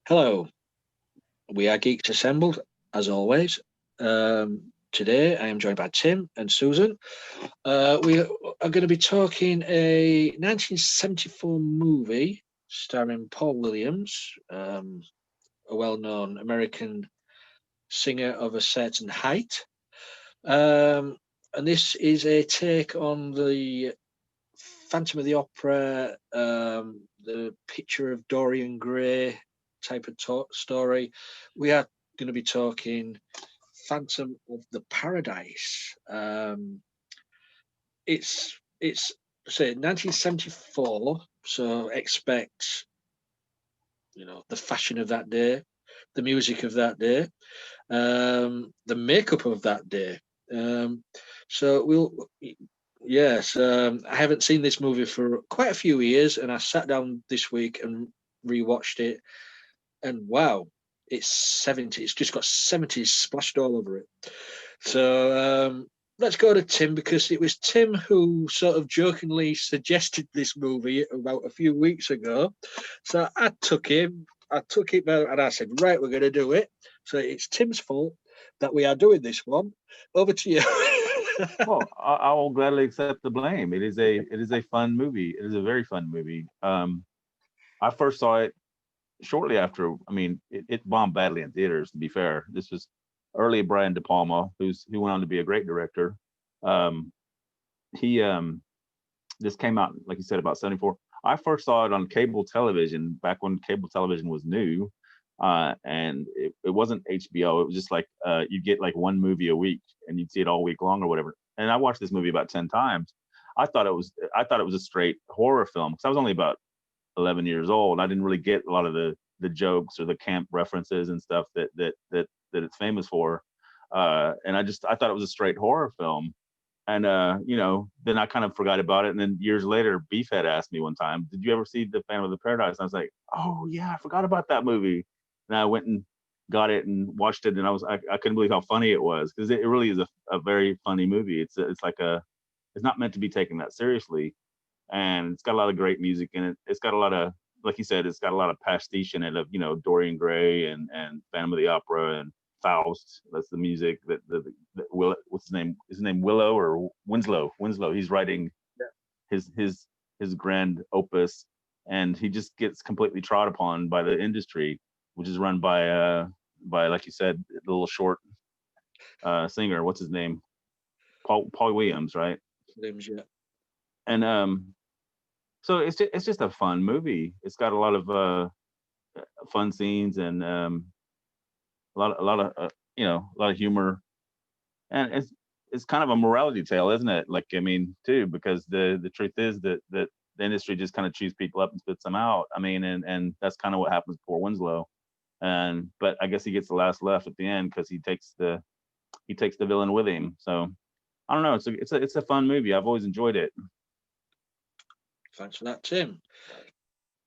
Hello, we are Geeks Assembled, as always. Today I am joined by Tim and Susan. We are going to be talking a 1974 movie starring Paul Williams, a well known American singer of a certain height. Um, and this is a take on the Phantom of the Opera, the picture of Dorian Gray type of story. We are going to be talking Phantom of the Paradise. It's say 1974, so expect the fashion of that day, the music of that day, the makeup of that day. Um, so we'll Yes, I haven't seen this movie for quite a few years, and I sat down this week and rewatched it, and wow, it's 70. It's just got 70s splashed all over it. So let's go to Tim because it was Tim who sort of jokingly suggested this movie about a few weeks ago. So I took it and I said, right, we're going to do it. So it's Tim's fault that we are doing this one. Over to you. Well, I will gladly accept the blame. It is a fun movie. It is a very fun movie. I first saw it shortly after. I mean, it bombed badly in theaters. To be fair, this was early Brian De Palma, who went on to be a great director. Um, he This came out, like you said, about 74. I first saw it on cable television back when cable television was new. And it wasn't HBO. It was just like you get like one movie a week and you'd see it all week long or whatever. And I watched this movie about 10 times. I thought it was a straight horror film because I was only about 11 years old. I didn't really get a lot of the jokes or the camp references and stuff that it's famous for. And I thought it was a straight horror film. And then I kind of forgot about it. And then years later, Beef had asked me one time, "Did you ever see The Phantom of the Paradise?" And I was like, "Oh yeah, I forgot about that movie." And I went and got it and watched it, and I couldn't believe how funny it was because it really is a very funny movie. It's not meant to be taken that seriously, and it's got a lot of great music in it. It's got a lot of, like you said, it's got a lot of pastiche in it of Dorian Gray and Phantom of the Opera and Faust. That's the music that Will, what's his name? Is his name Willow or Winslow? Winslow. He's writing his grand opus, and he just gets completely trod upon by the industry, which is run by like you said, the little short singer. What's his name? Paul Williams, right? Limbs, yeah. And so it's just a fun movie. It's got a lot of fun scenes and a lot of humor, and it's kind of a morality tale, isn't it? Like, I mean, too, because the truth is that the industry just kind of chews people up and spits them out. I mean, and that's kind of what happens to poor Winslow. And but I guess he gets the last laugh at the end because he takes the villain with him. So I don't know. It's a fun movie. I've always enjoyed it. Thanks for that, Tim.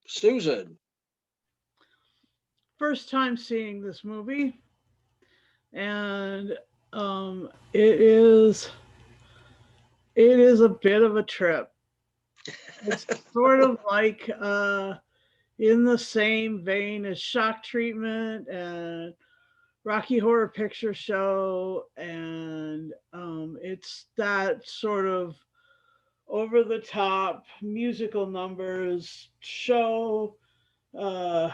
Susan. First time seeing this movie, and it is a bit of a trip. It's sort of like in the same vein as Shock Treatment and Rocky Horror Picture Show, and it's that sort of over the top musical numbers show. Uh,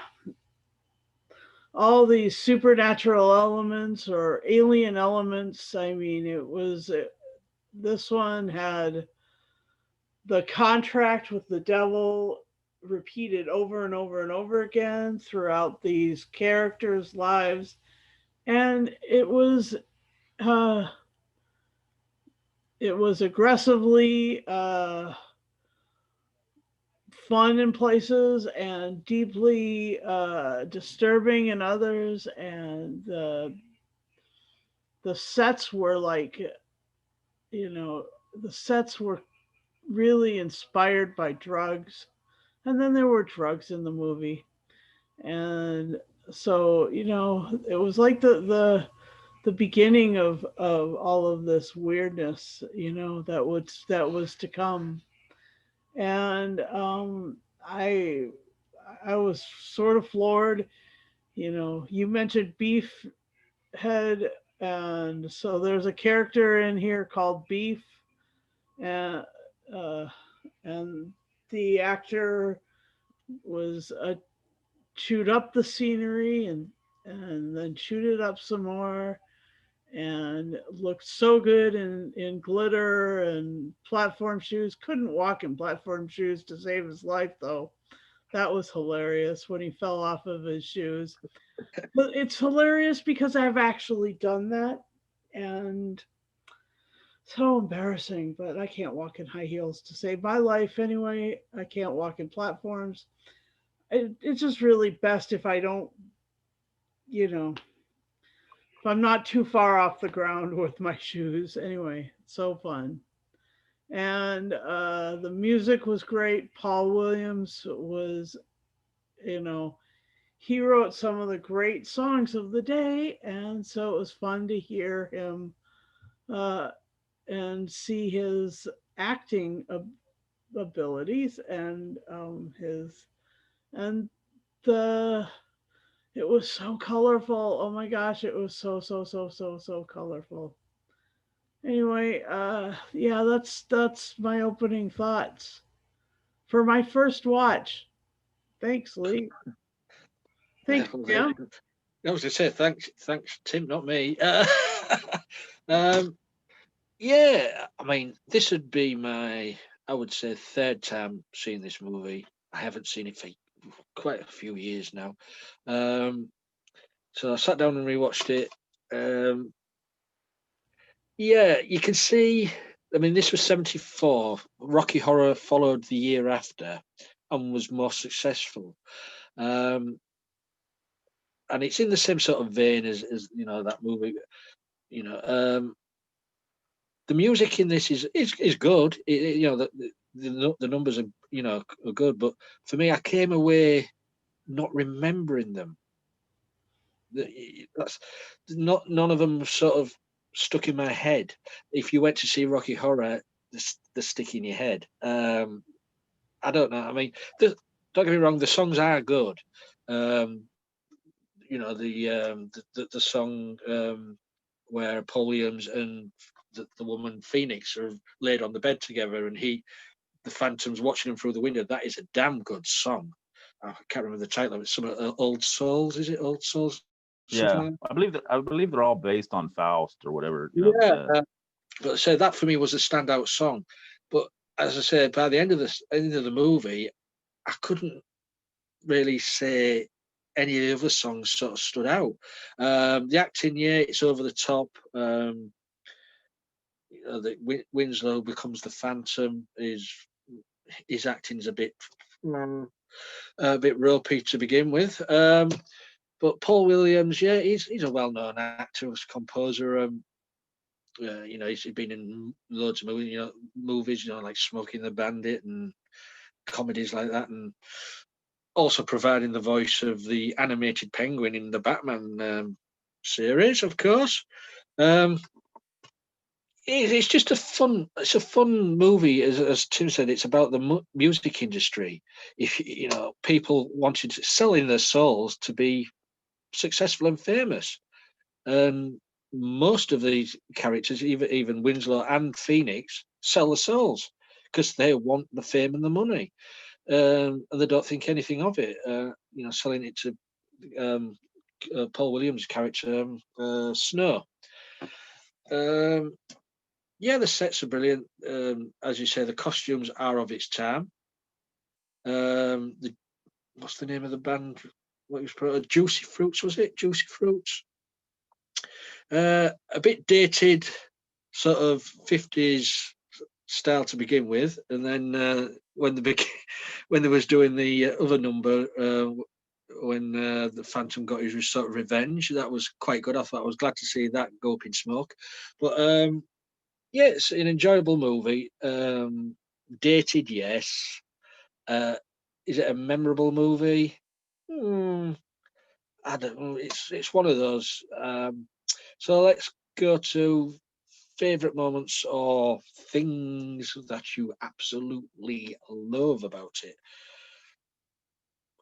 all these supernatural elements or alien elements. I mean, this one had the contract with the devil repeated over and over and over again throughout these characters' lives, and uh, it was aggressively fun in places and deeply disturbing in others, and the sets were like, you know, the sets were really inspired by drugs, and then there were drugs in the movie, and so it was like the beginning of all of this weirdness, that was to come. And I was sort of floored. You mentioned Beef Head, and so there's a character in here called Beef, and uh, and the actor was chewed up the scenery and then chewed it up some more and looked so good in glitter and platform shoes. Couldn't walk in platform shoes to save his life though. That was hilarious when he fell off of his shoes. But it's hilarious because I've actually done that, and so embarrassing, but I can't walk in high heels to save my life anyway. I can't walk in platforms. It's just really best if I don't, you know, if I'm not too far off the ground with my shoes. Anyway, so fun. And the music was great. Paul Williams was, you know, he wrote some of the great songs of the day. And so it was fun to hear him uh, and see his acting abilities and his, and the, it was so colorful. Oh my gosh, it was so colorful. Anyway, yeah, that's my opening thoughts for my first watch. Thanks, Lee. Yeah, Thanks, Jim. I was going to say thanks, Tim, not me. Um, yeah, I mean, this would be my, I would say, third time seeing this movie. I haven't seen it for quite a few years now. Um, so I sat down and rewatched it. Um, yeah, you can see. I mean, this was 74. Rocky Horror followed the year after and was more successful. Um, and it's in the same sort of vein as that movie. You know, the music in this is good. The numbers are are good, but for me, I came away not remembering them. That's not none of them sort of stuck in my head. If you went to see Rocky Horror, the stick in your head. I don't know. I mean, don't get me wrong, the songs are good. Um, the song where Paul Williams and the woman Phoenix are laid on the bed together, and the Phantom's watching him through the window. That is a damn good song. I can't remember the title of it. Some Old Souls, is it Old Souls? Something Yeah, like I believe they're all based on Faust or whatever. that. Yeah, but so that for me was a standout song. But as I said, by the end of the movie, I couldn't really say any of the other songs sort of stood out. The acting, yeah, it's over the top. Winslow becomes the Phantom. His acting's a bit ropey to begin with. But Paul Williams, yeah, he's a well-known actor, composer. He's been in loads of movies, like Smoking the Bandit and comedies like that, and also providing the voice of the animated penguin in the Batman series, of course. Um, it's just it's a fun movie, as Tim said. It's about the music industry. If people wanted to selling their souls to be successful and famous, and most of these characters, even Winslow and Phoenix, sell their souls because they want the fame and the money, and they don't think anything of it. Selling it to um, Paul Williams' character Snow. Um, yeah, the sets are brilliant. As you say, the costumes are of its time. What's the name of the band? What was Juicy Fruits? Was it Juicy Fruits? A bit dated, sort of 50s style to begin with, and then when when they was doing the other number, when the Phantom got his sort of revenge, that was quite good. I was glad to see that go up in smoke, but yeah, it's an enjoyable movie. Dated, yes. Uh, is it a memorable movie? Hmm, I don't know. It's one of those. So let's go to favorite moments or things that you absolutely love about it.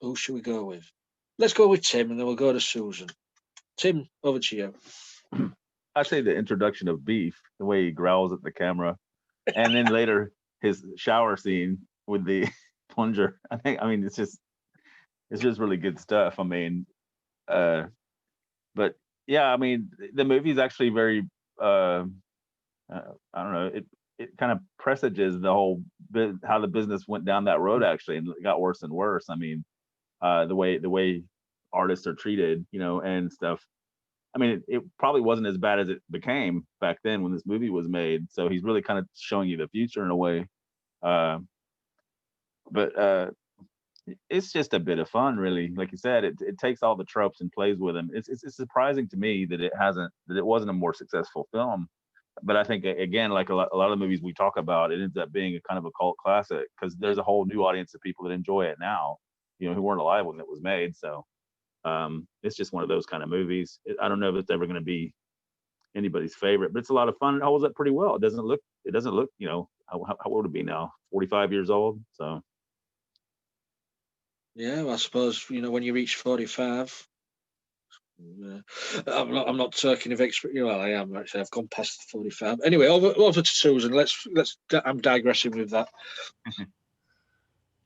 Who should we go with? Let's go with Tim, and then we'll go to Susan. Tim, over to you. I say the introduction of Beef, the way he growls at the camera, and then later his shower scene with the plunger. I mean, it's just really good stuff. I mean, uh, but yeah, I mean, the movie's actually very, I don't know, it kind of presages the whole how the business went down that road actually, and it got worse and worse. I mean, the way artists are treated, and stuff. I mean, it probably wasn't as bad as it became back then when this movie was made. So he's really kind of showing you the future in a way. Uh, but it's just a bit of fun, really. Like you said, it takes all the tropes and plays with them. It's surprising to me that it wasn't a more successful film. But I think again, like a lot of the movies we talk about, it ends up being a kind of a cult classic because there's a whole new audience of people that enjoy it now, who weren't alive when it was made. So it's just one of those kind of movies. I don't know if it's ever going to be anybody's favorite, but it's a lot of fun. It holds up pretty well. It doesn't look, how old would it be now? 45 years old. So Yeah, well, I suppose when you reach 45. I'm not talking of experience. Well, I am actually. I've gone past the 45. Anyway, over to Susan. Let's. I'm digressing with that.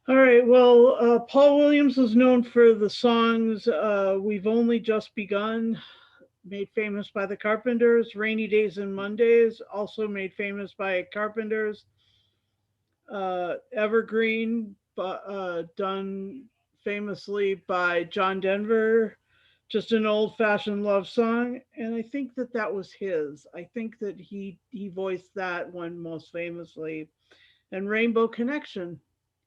All right. Well, Paul Williams was known for the songs "We've Only Just Begun," made famous by the Carpenters; "Rainy Days and Mondays," also made famous by Carpenters; "Evergreen," done famously by John Denver. Just an old-fashioned love song, and I think that was his. I think that he voiced that one most famously. And "Rainbow Connection."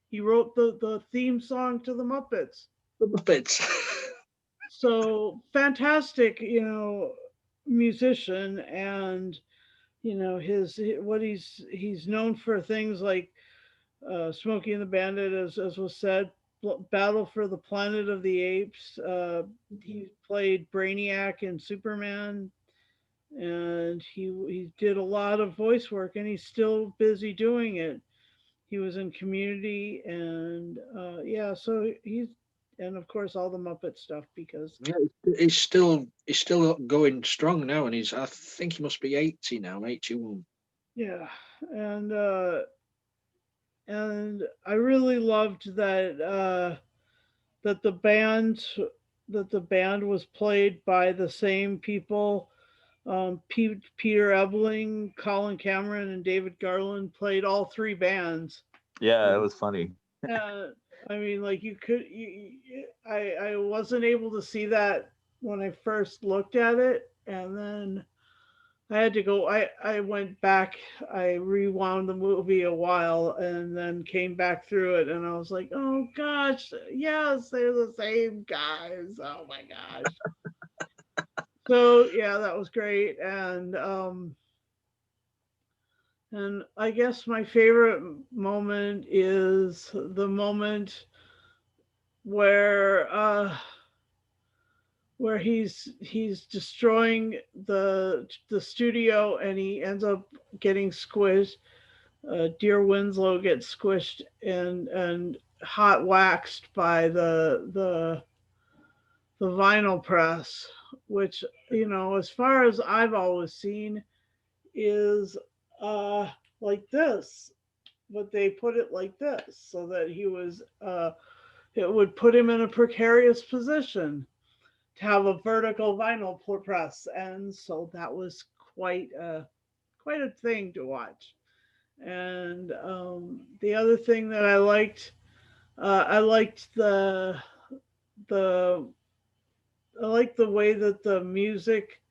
He wrote the theme song to the Muppets. The Muppets. So fantastic, musician, and his what he's known for things like Smokey and the Bandit, as was said, Battle for the Planet of the Apes. He played Brainiac in Superman, and he did a lot of voice work, and he's still busy doing it. He was in Community, and yeah, so and of course all the Muppet stuff because Yeah, he's still going strong now, and I think he must be 80 now, 81. yeah, and I really loved that the band that the band was played by the same people. Peter Ebling, Colin Cameron, and David Garland played all three bands. yeah, it was funny. Uh, I mean, like I wasn't able to see that when I first looked at it, and then I had to go. I went back. I rewound the movie a while, and then came back through it, and I was like, oh gosh, yes, they're the same guys. Oh my gosh. So yeah, that was great, and I guess my favorite moment is the moment where he's destroying the studio, and he ends up getting squished. Dear Winslow gets squished and hot waxed by the vinyl press, which as far as I've always seen, is uh like this, but they put it like this so that it would put him in a precarious position to have a vertical vinyl press, and so that was quite a thing to watch. And the other thing that I liked the I liked the way that the music,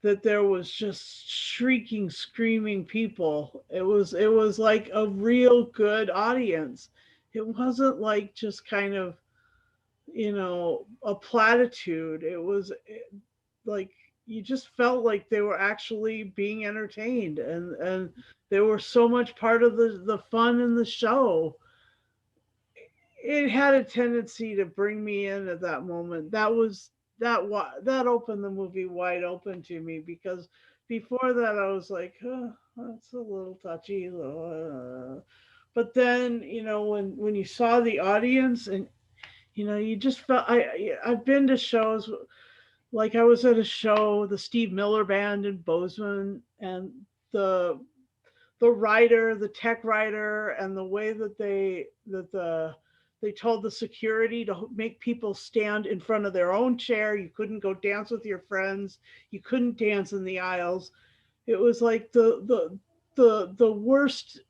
that there was just shrieking, screaming people. It was like a real good audience. It wasn't like just kind of a platitude. Like you just felt like they were actually being entertained, and they were so much part of the fun in the show. It had a tendency to bring me in at that moment. That opened the movie wide open to me, because before that I was like, that's a little touchy, but then when you saw the audience, and you just felt. I've been to shows. Like I was at a show, the Steve Miller Band in Bozeman, and the writer, the tech writer, and the way that they told the security to make people stand in front of their own chair. You couldn't go dance with your friends. You couldn't dance in the aisles. It was like the worst,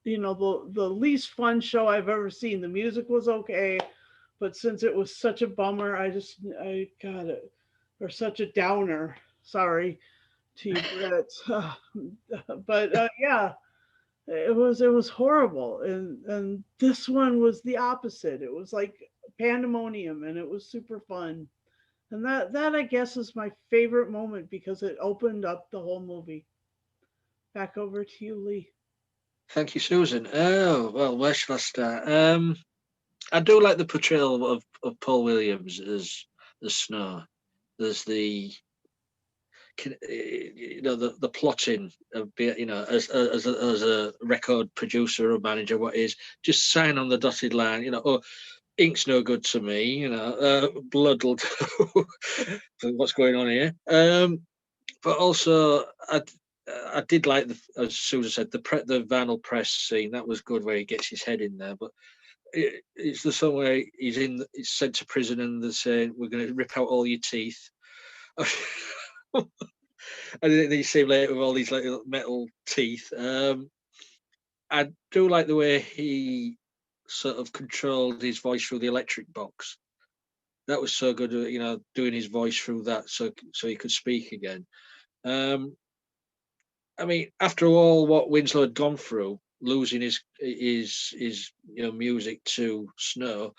the least fun show I've ever seen. The music was okay, but since it was such a bummer, I got it, or such a downer. Sorry to you Brits, but yeah, it was horrible, and this one was the opposite. It was like pandemonium, and it was super fun, and that I guess is my favorite moment because it opened up the whole movie. Back over to you, Lee. Thank you, Susan. Oh well, where shall I start? I do like the portrayal of Paul Williams as Snow. There's the plotting of as a record producer or manager, what is just sign on the dotted line. Oh, ink's no good to me. Blood will do. What's going on here? But also, I did like as Susan said, the vinyl press scene. That was good, where he gets his head in there. But it's the song where he's sent to prison, and they're saying, "We're going to rip out all your teeth." And then you see him later with all these little metal teeth. I do like the way he sort of controlled his voice through the electric box. That was so good, doing his voice through that, so he could speak again. I mean, after all what Winslow had gone through, losing his music to Snow,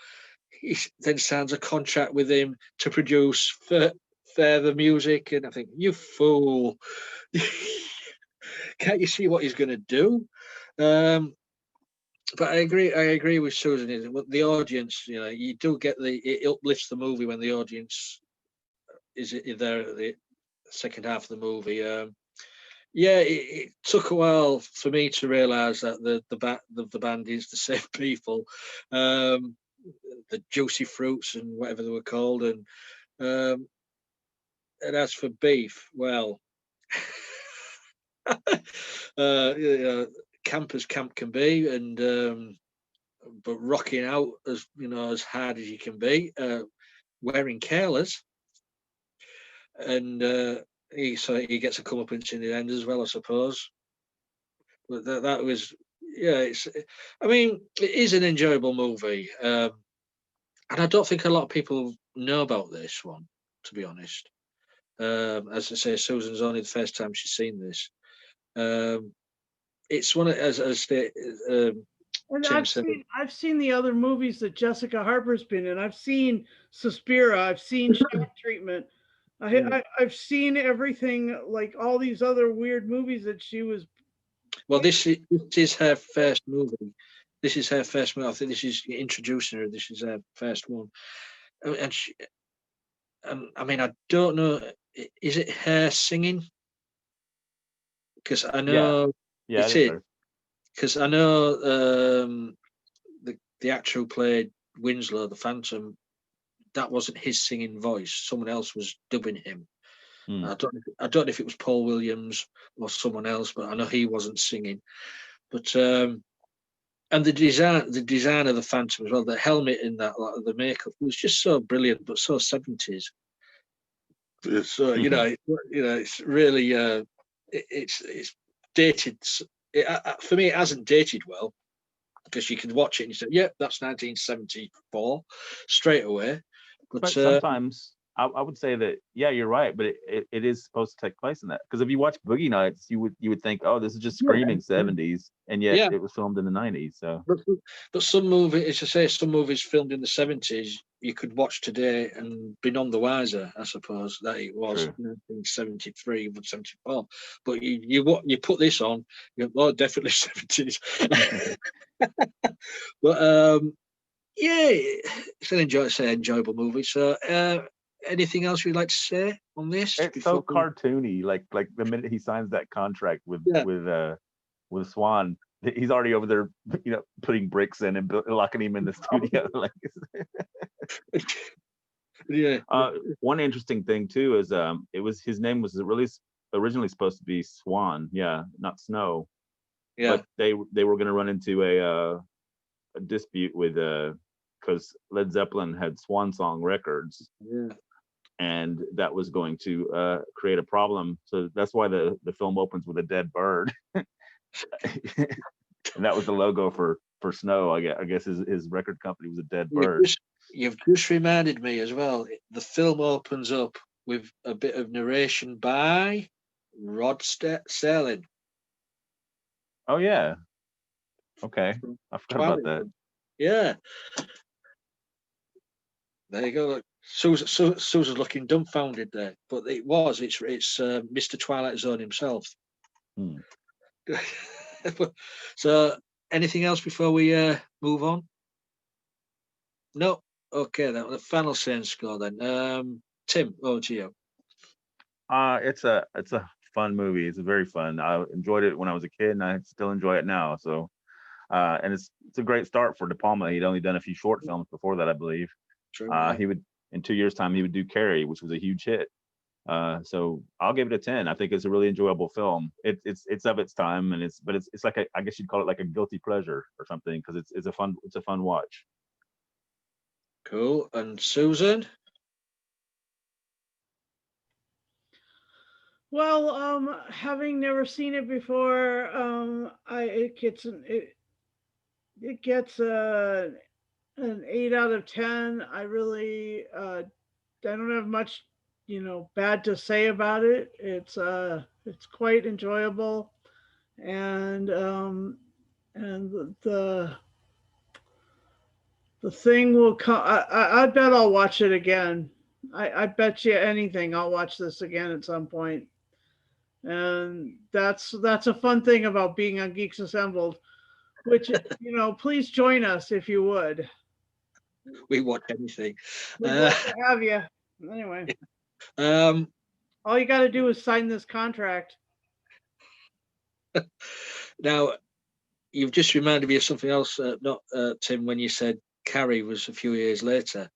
he then signs a contract with him to produce further music, and I think, you fool. Can't you see what he's going to do? But I agree with Susan. The audience, you do get it uplifts the movie when the audience is there at the second half of the movie. Yeah, it took a while for me to realise that the band is the same people, the Juicy Fruits and whatever they were called, and as for Beef, well, camp as camp can be, and but rocking out as hard as you can be, wearing careless, and he gets a comeuppance in the end as well, I suppose. But that was, yeah. I mean, it is an enjoyable movie, and I don't think a lot of people know about this one, to be honest. As I say, Susan's only the first time she's seen this. It's one of, as And Tim said. I've seen the other movies that Jessica Harper's been in. I've seen Suspiria. I've seen Shock Treatment. I've seen everything, like all these other weird movies that she was. Well, this is her first movie. This is her first movie. I think this is introducing her. This is her first one, and I mean, I don't know. Is it her singing? Because I know it is. her. Because I know the actor who played Winslow, the Phantom, that wasn't his singing voice. Someone else was dubbing him. I don't know if it was Paul Williams or someone else, but I know he wasn't singing. But and the design of the Phantom as well, the helmet in that, like, the makeup was just so brilliant, but so 70s. So it's really it's dated. For me, it hasn't dated well, because you can watch it and you say, "Yep, that's 1974," straight away. But sometimes I would say that, yeah, you're right, but it is supposed to take place in that, because if you watch Boogie Nights, you would think, oh, this is just screaming 70s, and yet it was filmed in the 90s. So, but some movies, as I say, some movies filmed in the 70s, you could watch today and be none the wiser, I suppose, that it was 1973 or 74. But you put this on, definitely 70s. But yeah, it's an enjoyable movie. So, anything else you'd like to say on this? It's so cartoony. Like the minute he signs that contract with Swan, he's already over there, putting bricks in and locking him in the studio. Like, Yeah. one interesting thing too is his name was really originally supposed to be Swan, yeah, not Snow. Yeah. But they were going to run into a dispute with because Led Zeppelin had Swan Song Records, Yeah. and that was going to create a problem. So that's why the film opens with a dead bird, and that was the logo for Snow. I guess his record company was a dead bird. You've just reminded me as well. The film opens up with a bit of narration by Rod Serling. Oh yeah. Okay, I forgot about that. Yeah. There you go. Look. Susan's looking dumbfounded there, but it's Mr. Twilight Zone himself. Hmm. So, anything else before we move on? No. Okay, then the final saying score then. Tim, over to you. It's a fun movie. It's very fun. I enjoyed it when I was a kid, and I still enjoy it now. So, and it's a great start for De Palma. He'd only done a few short films before that, I believe. True, yeah. He would, in 2 years' time, he would do Carrie, which was a huge hit. So I'll give it a 10. I think it's a really enjoyable film. It's of its time, and it's like I guess you'd call it like a guilty pleasure or something, because it's a fun watch. Cool. And Susan? Well, having never seen it before, it gets an 8 out of 10. I really I don't have much bad to say about it. It's quite enjoyable, and the thing will come. I bet I'll watch it again. I bet you anything I'll watch this again at some point. And that's a fun thing about being on Geeks Assembled, which please join us if you would. We watch anything. We'd love to have you. Anyway, Um, all you got to do is sign this contract. Now, you've just reminded me of something else, not Tim, when you said Carrie was a few years later.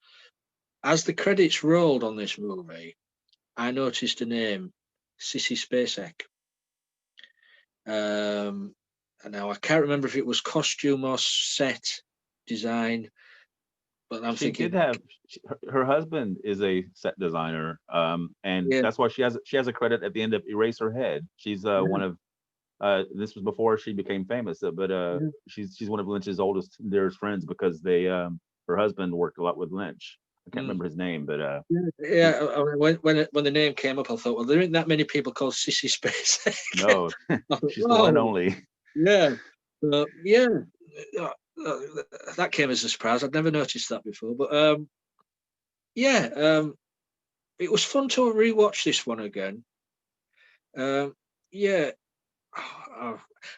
As the credits rolled on this movie, I noticed a name, Sissy Spacek. And now I can't remember if it was costume or set design, but I'm thinking did have her husband is a set designer, and Yeah. that's why she has a credit at the end of Eraserhead. She's one of this was before she became famous, but she's one of Lynch's oldest dearest friends, because her husband worked a lot with Lynch. I can't remember his name, but yeah. When the name came up, I thought, well, there aren't that many people called Sissy Spacek. no, she's the one and only. Yeah, yeah. That came as a surprise. I'd never noticed that before, but yeah, it was fun to rewatch this one again. Yeah,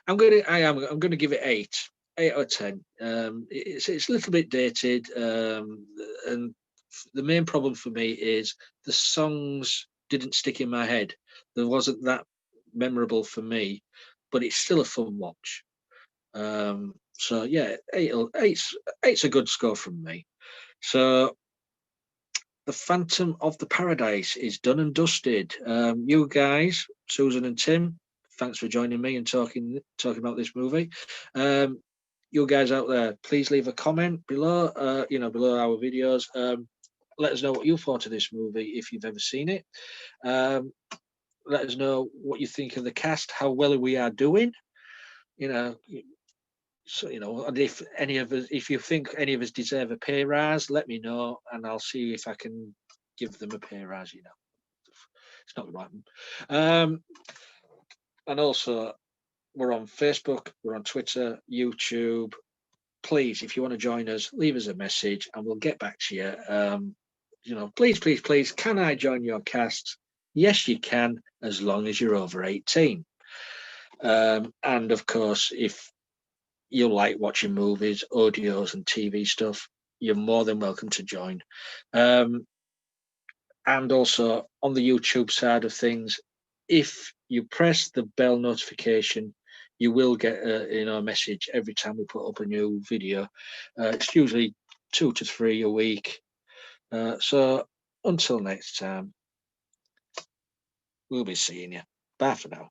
I'm gonna give it 8 out of 10. It's a little bit dated, and the main problem for me is the songs didn't stick in my head. There wasn't that memorable for me, but it's still a fun watch. So yeah, eight's a good score from me. So the Phantom of the Paradise is done and dusted. You guys, Susan and Tim, thanks for joining me and talking about this movie. You guys out there, please leave a comment below. Below our videos. Let us know what you thought of this movie if you've ever seen it. Let us know what you think of the cast, how well we are doing. So and if you think any of us deserve a pay rise, let me know, and I'll see if I can give them a pay rise. It's not right. And also, we're on Facebook, we're on Twitter, YouTube. Please, if you want to join us, leave us a message, and we'll get back to you. Please, can I join your cast? Yes, you can, as long as you're over 18. And of course, if you like watching movies, audios, and TV stuff, you're more than welcome to join. And also on the YouTube side of things, if you press the bell notification, you will get a message every time we put up a new video. It's usually 2 to 3 a week. So until next time, we'll be seeing you. Bye for now.